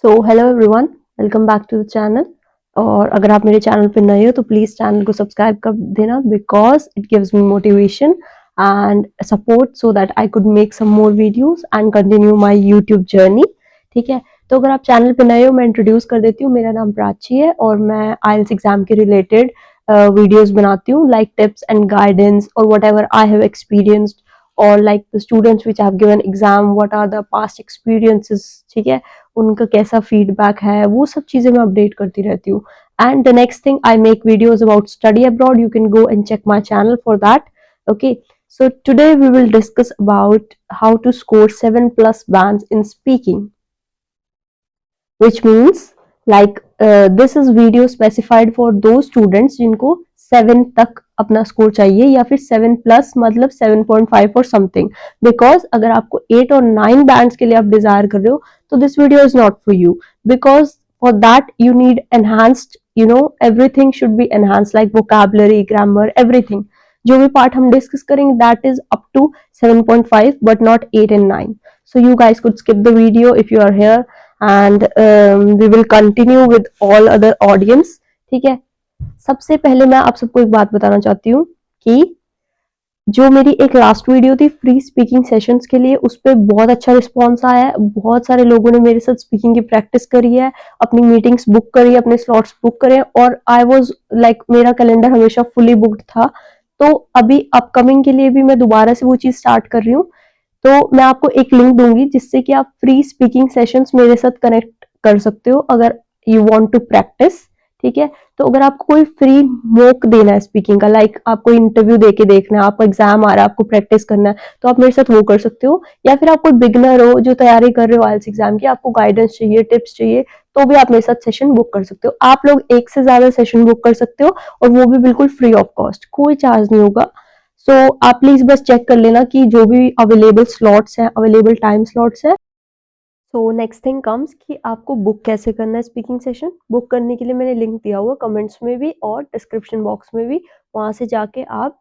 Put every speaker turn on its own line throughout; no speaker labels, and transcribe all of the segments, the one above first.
So hello everyone, welcome back to the channel. और अगर आप मेरे चैनल पे नए हो तो प्लीज़ चैनल को सब्सक्राइब कर देना because it gives me motivation and support so that I could make some more videos and continue my YouTube journey. ठीक है, तो अगर आप चैनल पे नए हो मैं इंट्रोड्यूस कर देती हूँ। मेरा नाम प्राची है और मैं आइल्स एग्जाम के रिलेटेड वीडियोस बनाती हूँ, लाइक टिप्स एंड गाइडेंस और whatever I have experienced और like the students which have given exam, what are the past experiences. ठीक है, उनका कैसा फीडबैक है, वो सब चीजें मैं अपडेट करती रहती हूँ। And the next thing, I make videos about study abroad. You can go and check my channel for that. Okay, so today we will discuss about how to score 7+ bands in speaking, which means like this is video specified for those students जिनको 7 तक अपना score चाहिए या फिर 7+ मतलब 7.5 और something. Because अगर आपको 8 और 9 बैंड्स के लिए आप डिजायर कर रहे हो तो this video is not for you, because for that you need enhanced, everything should be enhanced like vocabulary, grammar, everything. जो भी पार्ट हम डिस्कस करेंगे that is up to 7.5 but not 8 and 9. So you guys could skip the video if you are here and we will continue with all other audience. ठीक है, सबसे पहले मैं आप सबको एक बात बताना चाहती हूँ कि जो मेरी एक लास्ट वीडियो थी फ्री स्पीकिंग सेशंस के लिए, उस पर बहुत अच्छा रिस्पॉन्स आया है। बहुत सारे लोगों ने मेरे साथ स्पीकिंग की प्रैक्टिस करी है, अपनी मीटिंग्स बुक करी है, अपने स्लॉट्स बुक करे और आई वाज लाइक मेरा कैलेंडर हमेशा फुली बुक्ड था। तो अभी अपकमिंग के लिए भी मैं दोबारा से वो चीज स्टार्ट कर रही हूँ। तो मैं आपको एक लिंक दूंगी जिससे कि आप फ्री स्पीकिंग सेशंस मेरे साथ कनेक्ट कर सकते हो अगर यू वांट टू प्रैक्टिस। ठीक है, तो अगर आपको कोई फ्री मोक देना है स्पीकिंग का, लाइक आपको इंटरव्यू देके देखना है, आपको एग्जाम आ रहा है, आपको प्रैक्टिस करना है, तो आप मेरे साथ वो कर सकते हो। या फिर आप कोई बिगनर हो जो तैयारी कर रहे हो आइल्स एग्जाम की, आपको गाइडेंस चाहिए, टिप्स चाहिए, तो भी आप मेरे साथ सेशन बुक कर सकते हो। आप लोग एक से ज्यादा सेशन बुक कर सकते हो और वो भी बिल्कुल फ्री ऑफ कॉस्ट, कोई चार्ज नहीं होगा। सो आप प्लीज बस चेक कर लेना कि जो भी अवेलेबल स्लॉट्स हैं, अवेलेबल टाइम स्लॉट्स हैं। सो नेक्स्ट थिंग कम्स कि आपको बुक कैसे करना है स्पीकिंग सेशन। बुक करने के लिए मैंने लिंक दिया हुआ कमेंट्स में भी और डिस्क्रिप्शन बॉक्स में भी, वहां से जाके आप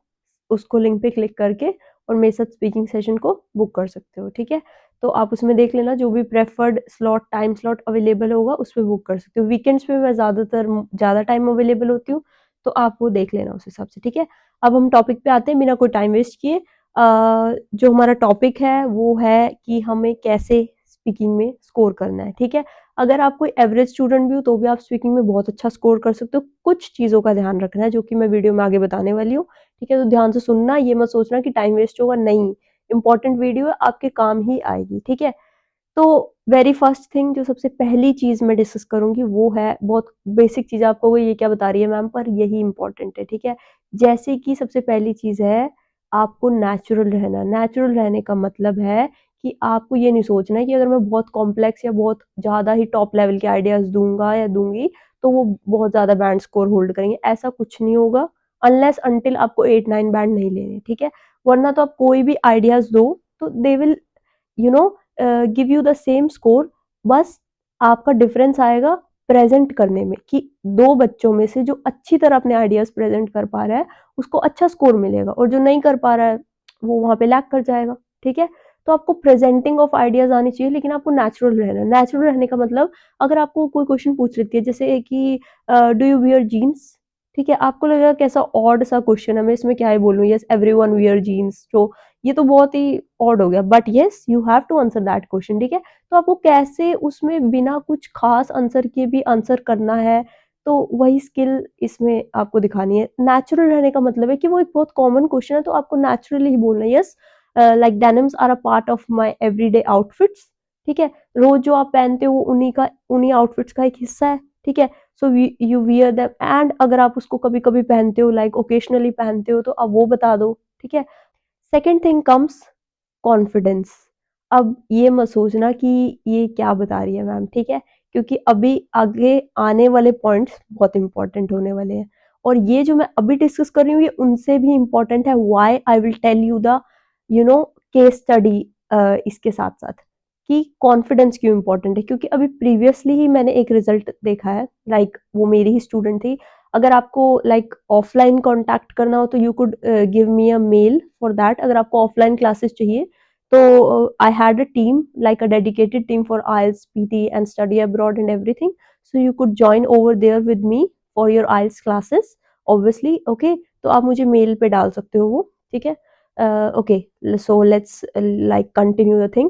उसको लिंक पे क्लिक करके और मेरे साथ स्पीकिंग सेशन को बुक कर सकते हो। ठीक है, तो आप उसमें देख लेना जो भी preferred slot, time slot available होगा उस पर बुक कर सकते हो। वीकेंड्स पे मैं ज़्यादा टाइम अवेलेबल होती हूँ, तो आप वो देख लेना उस हिसाब से। ठीक है, अब हम टॉपिक पे आते हैं बिना कोई टाइम वेस्ट किए। जो हमारा टॉपिक है वो है कि हमें कैसे स्पीकिंग में स्कोर करना है। ठीक है, अगर आप कोई एवरेज स्टूडेंट भी हो तो भी आप स्पीकिंग में बहुत अच्छा स्कोर कर सकते हो। कुछ चीज़ों का ध्यान रखना है जो कि मैं वीडियो में आगे बताने वाली हूँ। ठीक है, तो ध्यान से सुनना, ये मत सोचना कि टाइम वेस्ट होगा, नहीं, इंपॉर्टेंट वीडियो है, आपके काम ही आएगी। ठीक है, तो वेरी फर्स्ट थिंग, जो सबसे पहली चीज मैं डिस्कस करूंगी वो है, बहुत बेसिक चीज, आपको वो ये क्या बता रही है मैम पर यही इंपॉर्टेंट है। ठीक है, जैसे कि सबसे पहली चीज है आपको नेचुरल रहना। नेचुरल रहने का मतलब है कि आपको ये नहीं सोचना है कि अगर मैं बहुत कॉम्प्लेक्स या बहुत ज्यादा ही टॉप लेवल के आइडियाज दूंगा या दूंगी तो वो बहुत ज्यादा बैंड स्कोर होल्ड करेंगे। ऐसा कुछ नहीं होगा अनलेस अनटिल आपको 8-9 बैंड नहीं लेने। ठीक है, वरना तो आप कोई भी आइडियाज दो तो they will you know give you the same score. बस आपका डिफरेंस आएगा प्रेजेंट करने में, कि दो बच्चों में से जो अच्छी तरह अपने आइडियाज प्रेजेंट कर पा रहा है उसको अच्छा स्कोर मिलेगा और जो नहीं कर पा रहा है वो वहां पे लैग कर जाएगा। ठीक है, तो आपको प्रेजेंटिंग ऑफ आइडियाज आनी चाहिए, लेकिन आपको नेचुरल रहना। नेचुरल रहने का मतलब, अगर आपको कोई क्वेश्चन पूछ लेती है जैसे कि डू यू वियर जीन्स, ठीक है, आपको लगेगा कैसा ऑड सा क्वेश्चन है, मैं इसमें क्या ही बोलूं, यस एवरीवन वियर जीन्स, तो ये तो बहुत ही ऑड हो गया, but yes you have to answer that question. ठीक है, तो आपको कैसे उसमें बिना कुछ खास आंसर के भी आंसर करना है, तो वही स्किल इसमें आपको दिखानी है। नेचुरल रहने का मतलब है कि वो एक बहुत कॉमन क्वेश्चन है तो आपको नेचुरली ही बोलना है, yes like denims are a part of my everyday outfits. ठीक है, रोज जो आप पहनते हो उन्हीं आउटफिट्स का एक हिस्सा है। ठीक है, so you wear them, and अगर आप उसको कभी कभी पहनते हो, लाइक ओकेशनली पहनते हो, तो आप वो बता दो। ठीक है, सेकेंड थिंग कम्स कॉन्फिडेंस। अब ये मत सोचना कि ये क्या बता रही है मैम। ठीक है, क्योंकि अभी आगे आने वाले पॉइंट्स बहुत इंपॉर्टेंट होने वाले हैं और ये जो मैं अभी डिस्कस कर रही हूँ ये उनसे भी इंपॉर्टेंट है। Why I will tell you the you know case study इसके साथ साथ, कि कॉन्फिडेंस क्यों इंपॉर्टेंट है, क्योंकि अभी प्रीवियसली ही मैंने एक रिजल्ट देखा है, लाइक वो मेरी ही स्टूडेंट थी। अगर आपको लाइक ऑफलाइन कांटेक्ट करना हो तो you could give me a mail for that. अगर आपको ऑफलाइन क्लासेस चाहिए So I had a team, like a dedicated team for IELTS, PT, and study abroad and everything. So you could join over there with me for your IELTS classes, obviously. Okay, तो आप मुझे mail पे डाल सकते हो वो, ठीक है? Okay, so let's like continue the thing.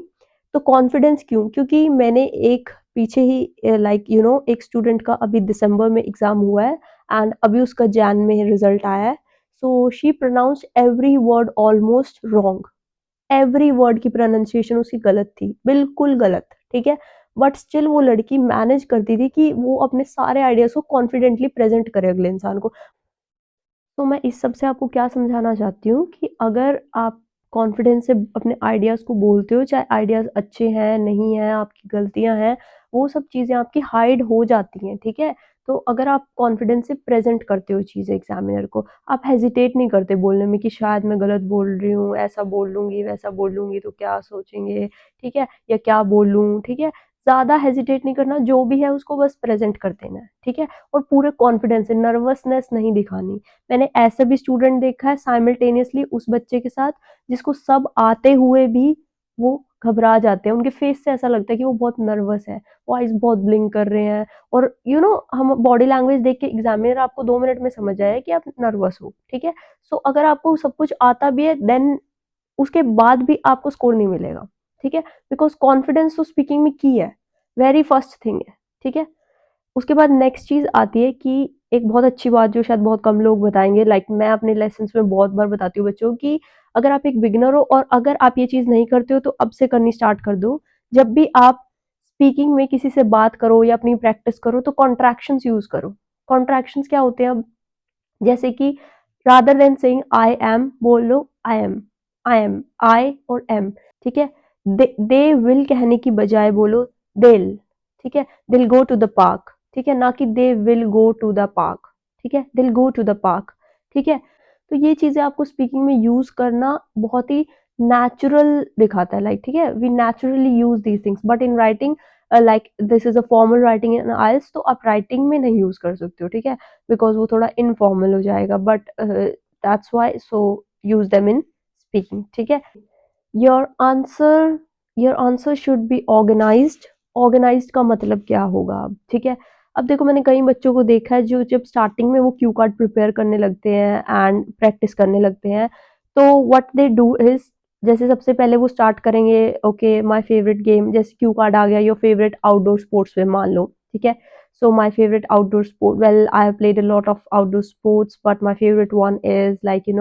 तो कॉन्फिडेंस क्यों? क्योंकि मैंने एक पीछे ही लाइक यू नो एक स्टूडेंट का अभी दिसंबर में एग्जाम हुआ है एंड अभी उसका जैन में रिजल्ट आया है. So she pronounced every word almost wrong. Every word की प्रोनाउंसिएशन उसकी गलत थी, बिल्कुल गलत, ठीक है? बट स्टिल वो लड़की मैनेज करती थी कि वो अपने सारे आइडियाज़ को कॉन्फिडेंटली प्रेज़ेंट करे अगले इंसान को. तो मैं इस सब से आपको क्या समझाना चाहती हूँ कि अगर आप कॉन्फिडेंस से अपने आइडियाज़ को बोलते हो, चाहे आइडियाज़ अच्छे हैं, नहीं हैं, आपकी गलतियाँ हैं, वो सब चीज़ें आपकी हाइड हो जाती हैं, ठीक है? तो अगर आप कॉन्फिडेंस से प्रेज़ेंट करते हो चीज़ें एग्ज़ामिनर को, आप हेजिटेट नहीं करते बोलने में कि शायद मैं गलत बोल रही हूँ, ऐसा बोल लूँगी, वैसा बोल लूँगी तो क्या सोचेंगे, ठीक है? या क्या बोलूँ, ठीक है? ज़्यादा हेजिटेट नहीं करना, जो भी है उसको बस प्रेज़ेंट कर देना है, ठीक है? और पूरे कॉन्फिडेंस से, नर्वसनेस नहीं दिखानी. मैंने ऐसा भी स्टूडेंट देखा है साइमल्टेनियसली उस बच्चे के साथ जिसको सब आते हुए भी वो घबरा जाते हैं. उनके फेस से ऐसा लगता है कि वो बहुत नर्वस है, वो आइज़ बहुत ब्लिंक कर रहे हैं और हम बॉडी लैंग्वेज देख के एग्ज़ामिनर आपको 2 मिनट में समझ जाएगा कि आप नर्वस हो, ठीक है? सो अगर आपको सब कुछ आता भी है देन उसके बाद भी आपको स्कोर नहीं मिलेगा, ठीक है? बिकॉज़ कॉन्फिडेंस तो स्पीकिंग में की है, वेरी फर्स्ट थिंग है, ठीक है? उसके बाद नेक्स्ट चीज़ आती है कि एक बहुत अच्छी बात जो शायद बहुत कम लोग बताएँगे, लाइक मैं अपने लेसन्स में बहुत बार बताती हूँ बच्चों को कि अगर आप एक बिगिनर हो और अगर आप ये चीज़ नहीं करते हो तो अब से करनी स्टार्ट कर दो. जब भी आप स्पीकिंग में किसी से बात करो या अपनी प्रैक्टिस करो तो कॉन्ट्रैक्शंस यूज़ करो. कॉन्ट्रैक्शंस क्या होते हैं? अब जैसे कि rather than saying I am बोल लो आई एम, आई और एम, ठीक है? दे विल कहने की बजाय बोलो दिल, ठीक है? दिल गो टू द पार्क, ठीक है? ना कि they will go to the park, ठीक है? दिल गो टू द पार्क, ठीक है? तो ये चीज़ें आपको स्पीकिंग में यूज़ करना बहुत ही नेचुरल दिखाता है, लाइक ठीक है? We naturally use these things but in writing like this is a formal writing in IELTS तो आप राइटिंग में नहीं यूज़ कर सकते हो, ठीक है? बिकॉज़ वो थोड़ा इनफॉर्मल हो जाएगा but that's why so use them in speaking, ठीक है? Your answer your answer should be organised. Organised का मतलब क्या होगा अब, ठीक है? अब देखो मैंने कई बच्चों को देखा है जो जब स्टार्टिंग में वो क्यू कार्ड प्रिपेयर करने लगते हैं एंड प्रैक्टिस करने लगते हैं, तो व्हाट दे डू इज़ जैसे सबसे पहले वो स्टार्ट करेंगे ओके माय फेवरेट गेम जैसे क्यू कार्ड आ गया योर फेवरेट आउटडोर स्पोर्ट्स में मान लो, ठीक है? So my favorite outdoor sport, well, I have played a lot of outdoor sports, but my favorite one is like,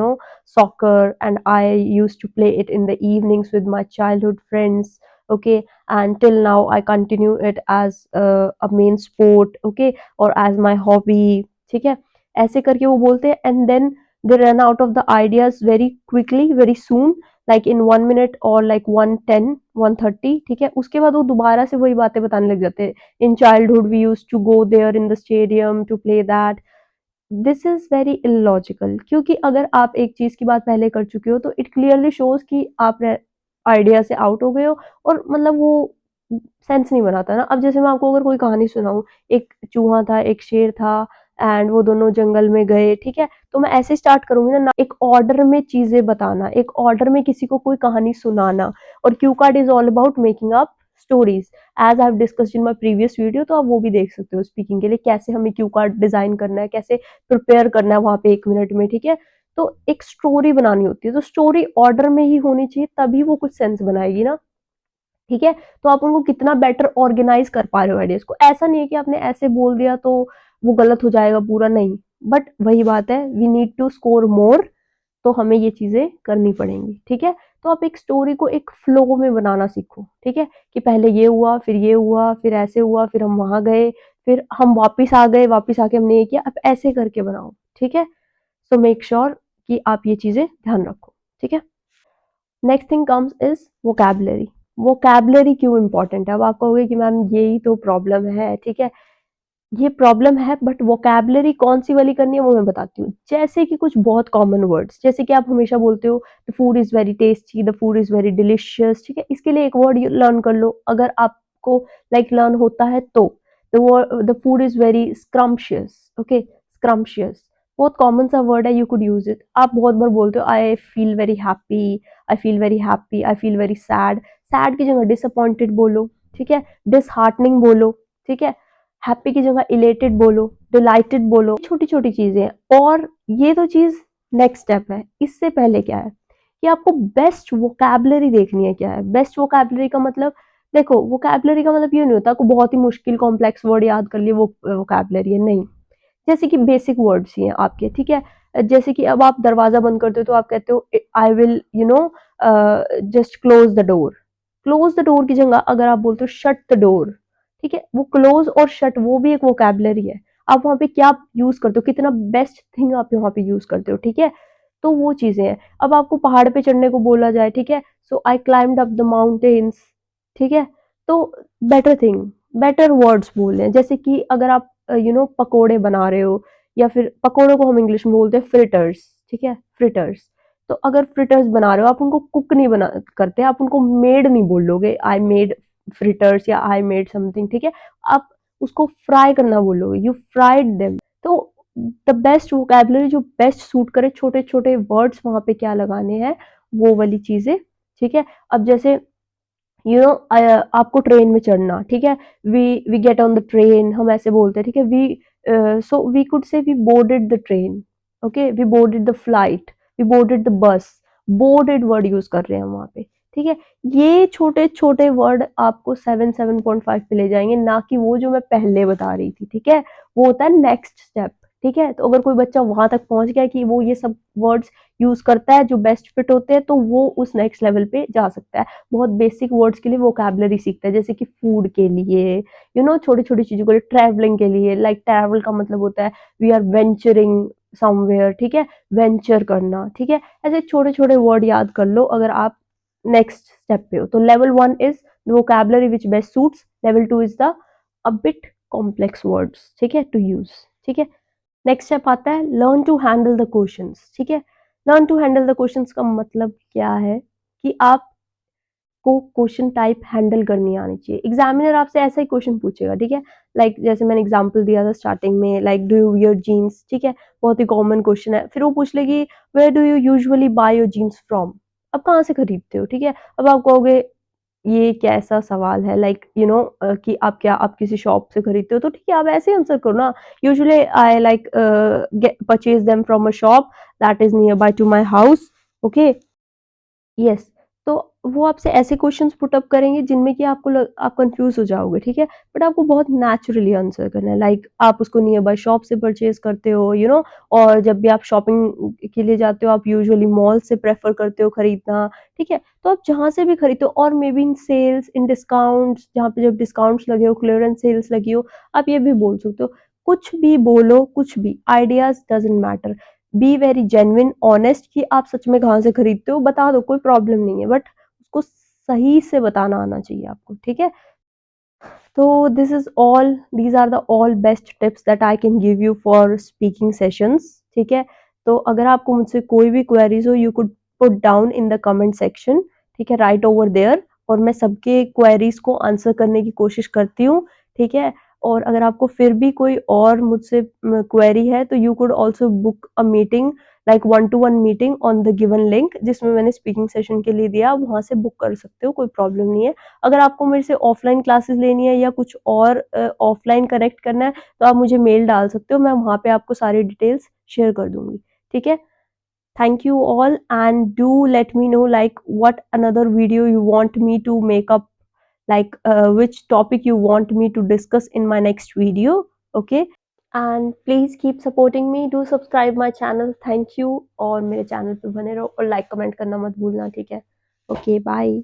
soccer, and I used to play it in the evenings with my childhood friends. Okay, and till now I continue it as a main sport. Okay, or as my hobby. ठीक है? ऐसे करके वो बोलते हैं and then they run out of the ideas very quickly, very soon, like in 1 minute or like 1:10, 1:30. ठीक है? उसके बाद वो दोबारा से वही बातें बताने लग जाते हैं. In childhood we used to go there in the stadium to play that. This is very illogical क्योंकि अगर आप एक चीज की बात पहले कर चुके हो तो इट क्लियरली शोज कि आप आइडिया से आउट हो गए हो और मतलब वो सेंस नहीं बनाता ना. अब जैसे मैं आपको अगर कोई कहानी सुनाऊं, एक चूहा था एक शेर था एंड वो दोनों जंगल में गए, ठीक है? तो मैं ऐसे स्टार्ट करूंगी ना एक ऑर्डर में चीजें बताना, एक ऑर्डर में किसी को कोई कहानी सुनाना. और cue card is all about making up stories as I have discussed in my previous video. तो आप वो भी देख सकते हो स्पीकिंग के लिए कैसे हमें क्यू कार्ड डिजाइन करना है, कैसे प्रिपेयर करना है वहां पे 1 मिनट में, ठीक है? तो एक स्टोरी बनानी होती है तो स्टोरी ऑर्डर में ही होनी चाहिए तभी वो कुछ सेंस बनाएगी ना, ठीक है? तो आप उनको कितना बेटर ऑर्गेनाइज कर पा रहे हो आइडियाज को. ऐसा नहीं है कि आपने ऐसे बोल दिया तो वो गलत हो जाएगा पूरा, नहीं. बट वही बात है we need to score more, तो हमें ये चीजें करनी पड़ेंगी, ठीक है? तो आप एक स्टोरी को एक फ्लो में बनाना सीखो, ठीक है? कि पहले ये हुआ फिर ऐसे हुआ फिर हम वहां गए फिर हम वापिस आ गए, वापिस आके हमने ये किया, अब ऐसे करके बनाओ, ठीक है? सो मेक श्योर कि आप ये चीजें ध्यान रखो, ठीक है? Next thing comes is vocabulary. Vocabulary क्यों इंपॉर्टेंट है? अब आप कहोगे कि मैम यही तो प्रॉब्लम है, ठीक है? ये प्रॉब्लम है बट वोकैबुलरी कौन सी वाली करनी है वो मैं बताती हूँ. जैसे कि कुछ बहुत कॉमन वर्ड्स जैसे कि आप हमेशा बोलते हो the food is very tasty, the food is very delicious, ठीक है? इसके लिए एक वर्ड लर्न कर लो अगर आपको लाइक लर्न होता है तो. The food is very scrumptious, okay? Scrumptious. बहुत कॉमन सा वर्ड है, यू कुड यूज इट। आप बहुत बार बोलते हो I feel very happy, I feel very happy, I feel very sad. Sad की जगह डिसअपॉइंटेड बोलो, ठीक है, डिसहार्टनिंग बोलो, ठीक है, हैप्पी की जगह इलेटेड बोलो, डिलाइटेड बोलो, छोटी छोटी चीजें हैं। और ये तो चीज नेक्स्ट स्टेप है। इससे पहले क्या है कि आपको बेस्ट वोकैबलरी देखनी है। क्या है बेस्ट वोकैबलरी का मतलब? देखो, वोकैबलरी का मतलब ये नहीं होता आपको बहुत ही मुश्किल कॉम्प्लेक्स वर्ड याद कर लिए वो वोकैबलरी है, नहीं। जैसे कि बेसिक वर्ड्स ही हैं आपके, ठीक है। जैसे कि अब आप दरवाजा बंद करते हो तो आप कहते हो I will just close the door. Close the door की जगह अगर आप बोलते हो शट द डोर, ठीक है, वो क्लोज और शट वो भी एक वोकैबलरी है। आप वहां पे क्या यूज करते हो, कितना बेस्ट थिंग आप वहां पे यूज करते हो, ठीक है। तो वो चीजें हैं। अब आपको पहाड़ पे चढ़ने को बोला जाए, ठीक है, so I climbed up the mountains, ठीक है। तो बेटर थिंग, बेटर वर्ड्स बोल रहे हैं। जैसे कि अगर आप पकोड़े बना रहे हो, या फिर पकोड़ों को हम इंग्लिश में बोलते हैं फ्रिटर्स, ठीक है, फ्रिटर्स। तो अगर फ्रिटर्स बना रहे हो, आप उनको कुक नहीं बना करते, आप उनको मेड नहीं बोलोगे, आई मेड फ्रिटर्स या आई मेड समथिंग, ठीक है। आप उसको फ्राई करना बोलोगे, यू फ्राइड देम। तो द बेस्ट वोकैबलरी जो बेस्ट सूट करे, छोटे छोटे वर्ड्स वहां पे क्या लगाने हैं, वो वाली चीजें, ठीक है। अब जैसे आपको ट्रेन में चढ़ना, ठीक है, we we get on the train, हम ऐसे बोलते हैं, ठीक है। We so we could say we boarded the train, okay, we boarded the flight, we boarded the bus. Boarded word use कर रहे हैं हम वहां पे, ठीक है। ये छोटे छोटे वर्ड आपको 7.5 पे ले जाएंगे, ना कि वो जो मैं पहले बता रही थी, ठीक है। वो होता है नेक्स्ट स्टेप, ठीक है। तो अगर कोई बच्चा वहां तक पहुंच गया कि वो ये सब वर्ड्स यूज करता है जो बेस्ट फिट होते हैं, तो वो उस नेक्स्ट लेवल पे जा सकता है। बहुत बेसिक वर्ड्स के लिए वोकैबलरी सीखता है, जैसे कि फूड के लिए, छोटी छोटी चीजों के लिए, ट्रैवलिंग के लिए, लाइक ट्रैवल का मतलब होता है वी आर वेंचरिंग समवेयर, ठीक है, वेंचर करना, ठीक है। ऐसे छोटे छोटे वर्ड याद कर लो अगर आप नेक्स्ट स्टेप पे हो। तो level 1 is the vocabulary which best suits, level 2 is the a bit complex words, ठीक है, टू यूज, ठीक है। नेक्स्ट स्टेप आता है learn to handle the questions, ठीक है। Learn to handle the questions का मतलब क्या है कि आप को क्वेश्चन टाइप हैंडल करनी आनी चाहिए। एग्जामिनर आपसे ऐसा ही क्वेश्चन पूछेगा, ठीक है। लाइक जैसे मैंने एग्जांपल दिया था स्टार्टिंग में, like do you wear jeans, ठीक है, बहुत ही कॉमन क्वेश्चन है। फिर वो पूछ लेगी where do you usually buy your jeans from, अब कहाँ से खरीदते हो, ठीक है। अब आप कहोगे ये कैसा सवाल है, लाइक कि आप किसी शॉप से खरीदते हो, तो ठीक है आप ऐसे ही आंसर करो ना, usually I like purchase them from a shop that is near by to my house, okay, yes. तो वो आपसे ऐसे क्वेश्चंस पुट अप करेंगे जिनमें कि आप कंफ्यूज हो जाओगे, ठीक है। बट आपको बहुत नेचुरली आंसर करना है, लाइक आप उसको नियर बाय शॉप से परचेज करते हो, और जब भी आप शॉपिंग के लिए जाते हो आप यूजुअली मॉल से प्रेफर करते हो खरीदना, ठीक है। तो आप जहां से भी खरीदते हो, और maybe in sales, in discounts, जहाँ पे जब डिस्काउंट्स लगे हो, क्लियरेंस सेल्स लगी हो, आप ये भी बोल सकते हो। कुछ भी बोलो, कुछ भी, ideas doesn't matter. Be very genuine honest कि आप सच में कहाँ से खरीदते हो, बता दो, कोई प्रॉब्लम नहीं है, बट उसको सही से बताना आना चाहिए आपको, ठीक है। तो this is all, these are the all best tips that I can give you for speaking sessions, ठीक है। तो अगर आपको मुझसे कोई भी क्वेरीज हो, you could put down in the comment section, ठीक है, राइट ओवर देयर, और मैं सबके क्वेरीज को आंसर करने की कोशिश करती हूँ, ठीक है। और अगर आपको फिर भी कोई और मुझसे क्वेरी है, तो you could also book a meeting, like 1-to-1 meeting on the given link, जिसमें मैंने स्पीकिंग सेशन के लिए दिया, वहां से बुक कर सकते हो, कोई प्रॉब्लम नहीं है। अगर आपको मेरे से ऑफलाइन क्लासेस लेनी है या कुछ और ऑफलाइन कनेक्ट करना है, तो आप मुझे मेल डाल सकते हो, मैं वहां पे आपको सारी डिटेल्स शेयर कर दूंगी, ठीक है। Thank you all, and do let me know like what another video you want me to make up, like which topic you want me to discuss in my next video, okay, and please keep supporting me, do subscribe my channel, thank you, और मेरे channel पे बने रहो और like comment करना मत भूलना, ठीक है। Okay, bye.